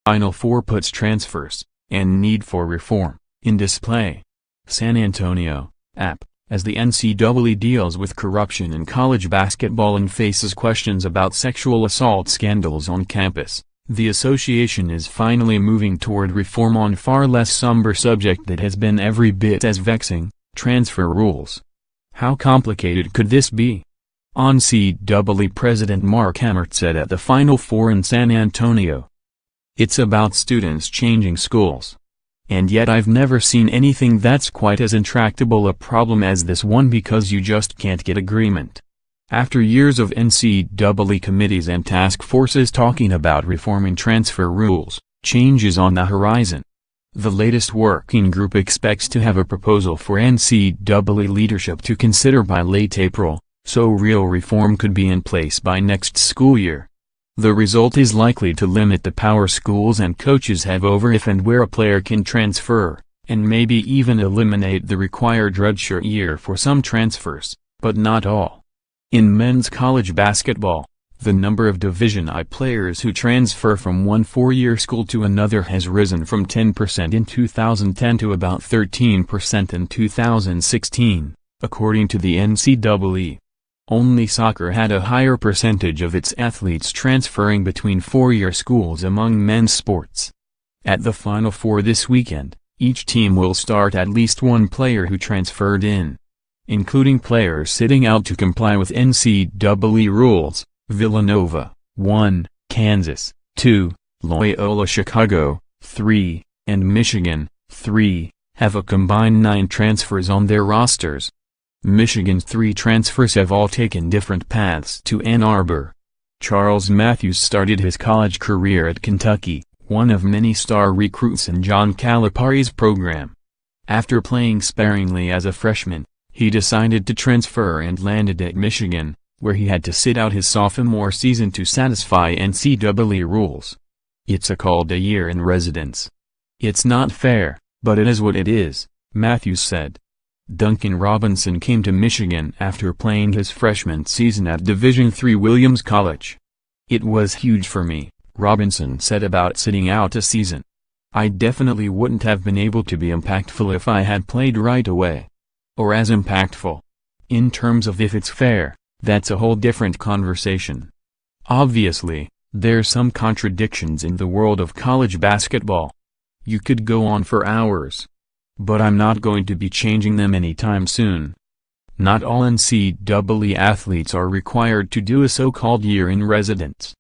Final Four puts transfers, and need for reform, in display. San Antonio, App. As the NCAA deals with corruption in college basketball and faces questions about sexual assault scandals on campus, the association is finally moving toward reform on far less somber subject that has been every bit as vexing, transfer rules. How complicated could this be? NCAA President Mark Emmert said at the Final Four in San Antonio. It's about students changing schools. And yet I've never seen anything that's quite as intractable a problem as this one, because you just can't get agreement. After years of NCAA committees and task forces talking about reforming transfer rules, change is on the horizon. The latest working group expects to have a proposal for NCAA leadership to consider by late April, so real reform could be in place by next school year. The result is likely to limit the power schools and coaches have over if and where a player can transfer, and maybe even eliminate the required redshirt year for some transfers, but not all. In men's college basketball, the number of Division I players who transfer from one four-year school to another has risen from 10% in 2010 to about 13% in 2016, according to the NCAA. Only soccer had a higher percentage of its athletes transferring between four-year schools among men's sports. At the Final Four this weekend, each team will start at least one player who transferred in. Including players sitting out to comply with NCAA rules, Villanova, 1, Kansas, 2, Loyola Chicago, 3, and Michigan, 3, have a combined 9 transfers on their rosters. Michigan's 3 transfers have all taken different paths to Ann Arbor. Charles Matthews started his college career at Kentucky, one of many star recruits in John Calipari's program. After playing sparingly as a freshman, he decided to transfer and landed at Michigan, where he had to sit out his sophomore season to satisfy NCAA rules. It's called a year in residence. It's not fair, but it is what it is, Matthews said. Duncan Robinson came to Michigan after playing his freshman season at Division III Williams College. It was huge for me, Robinson said about sitting out a season. I definitely wouldn't have been able to be impactful if I had played right away. Or as impactful. In terms of if it's fair, that's a whole different conversation. Obviously, there's some contradictions in the world of college basketball. You could go on for hours. But I'm not going to be changing them anytime soon. Not all NCAA athletes are required to do a so-called year in residence.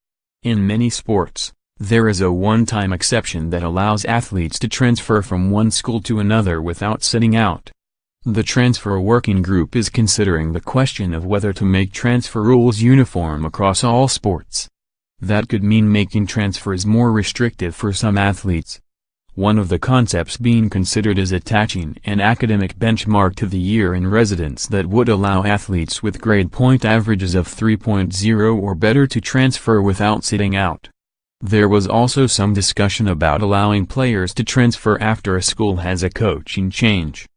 In many sports, there is a one-time exception that allows athletes to transfer from one school to another without sitting out. The transfer working group is considering the question of whether to make transfer rules uniform across all sports. That could mean making transfers more restrictive for some athletes. One of the concepts being considered is attaching an academic benchmark to the year in residence that would allow athletes with grade point averages of 3.0 or better to transfer without sitting out. There was also some discussion about allowing players to transfer after a school has a coaching change.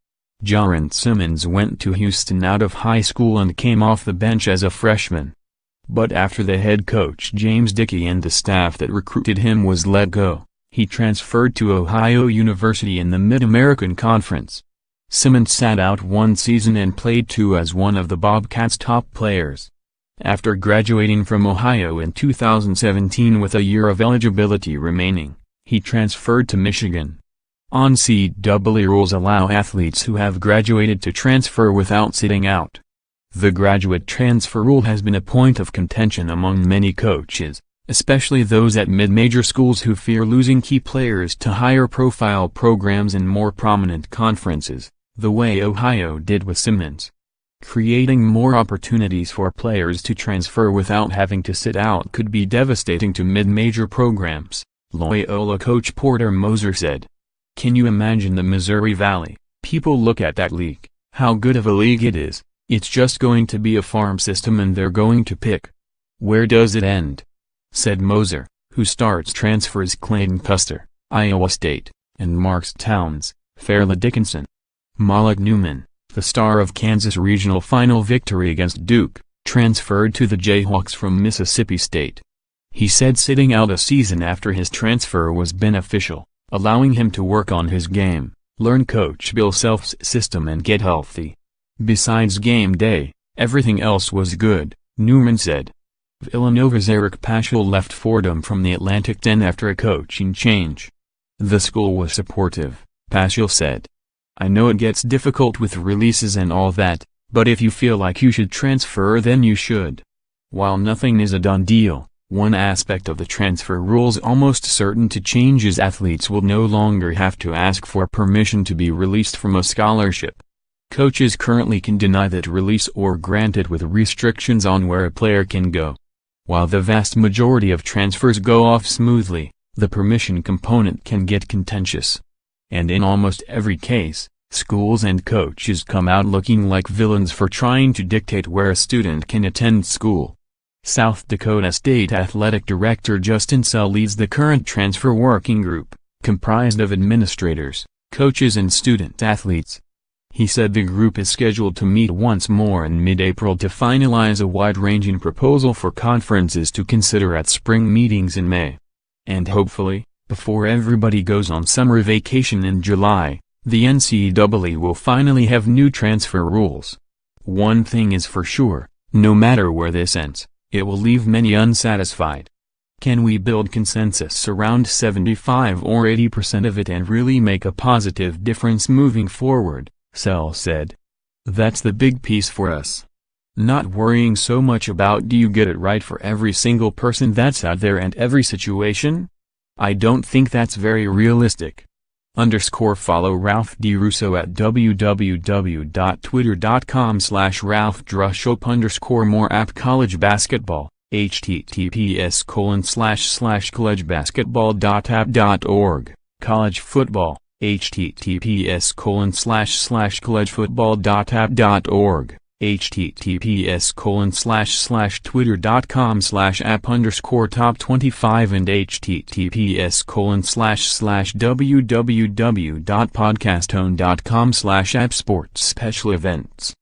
Jaren Simmons went to Houston out of high school and came off the bench as a freshman. But after the head coach James Dickey and the staff that recruited him was let go, he transferred to Ohio University in the Mid-American Conference. Simmons sat out one season and played 2 as one of the Bobcats' top players. After graduating from Ohio in 2017 with a year of eligibility remaining, he transferred to Michigan. NCAA rules allow athletes who have graduated to transfer without sitting out. The graduate transfer rule has been a point of contention among many coaches, especially those at mid-major schools who fear losing key players to higher-profile programs in more prominent conferences, the way Ohio did with Simmons. Creating more opportunities for players to transfer without having to sit out could be devastating to mid-major programs, Loyola coach Porter Moser said. Can you imagine the Missouri Valley? People look at that league, how good of a league it is. It's just going to be a farm system and they're going to pick. Where does it end? Said Moser, who starts transfers Clayton Custer, Iowa State, and marks Towns, Fairleigh Dickinson. Malik Newman, the star of Kansas' regional final victory against Duke, transferred to the Jayhawks from Mississippi State. He said sitting out a season after his transfer was beneficial, allowing him to work on his game, learn Coach Bill Self's system and get healthy. Besides game day, everything else was good, Newman said. Villanova's Eric Paschal left Fordham from the Atlantic 10 after a coaching change. The school was supportive, Paschal said. I know it gets difficult with releases and all that, but if you feel like you should transfer then you should. While nothing is a done deal, one aspect of the transfer rules almost certain to change is athletes will no longer have to ask for permission to be released from a scholarship. Coaches currently can deny that release or grant it with restrictions on where a player can go. While the vast majority of transfers go off smoothly, the permission component can get contentious. And in almost every case, schools and coaches come out looking like villains for trying to dictate where a student can attend school. South Dakota State Athletic Director Justin Sell leads the current transfer working group, comprised of administrators, coaches and student-athletes. He said the group is scheduled to meet once more in mid-April to finalize a wide-ranging proposal for conferences to consider at spring meetings in May. And hopefully, before everybody goes on summer vacation in July, the NCAA will finally have new transfer rules. One thing is for sure, no matter where this ends, it will leave many unsatisfied. Can we build consensus around 75 or 80% of it and really make a positive difference moving forward? Sell said. That's the big piece for us. Not worrying so much about do you get it right for every single person that's out there and every situation? I don't think that's very realistic. Follow Ralph D. Russo at www.twitter.com/RalphDrushop_ more app college basketball, https://collegebasketball.app.org, college football, https://collegefootball.app.org, https://twitter.com/app_top25 and https://www.podcastone.com/appsports special events.